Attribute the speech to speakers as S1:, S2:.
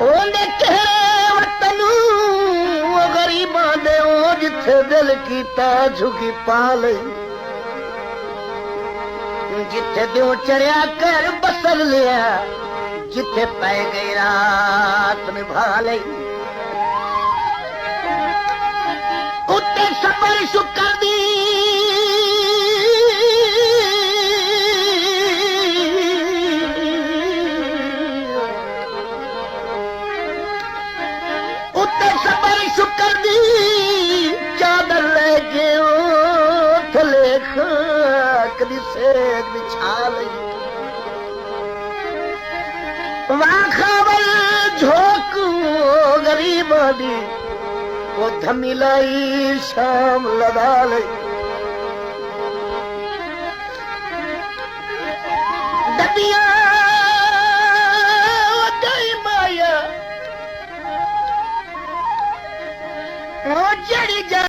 S1: ओंदे तेरे वतन ओ गरीबां दे ओ जिथे दिल कीता झुकी पा लई जिथे दियों चढ़िया कर बसल लिया जिथे पै गई रात निभा लई उत्ते सबर शुकर दी उत्ते सबर शुकर दी चादर ले गयो थले खाक दी सेक बिछा लई वाखावल झोंक गरीबां दी वो धमिलाई शाम लगा लई दबिया गई माया वो जड़ी जा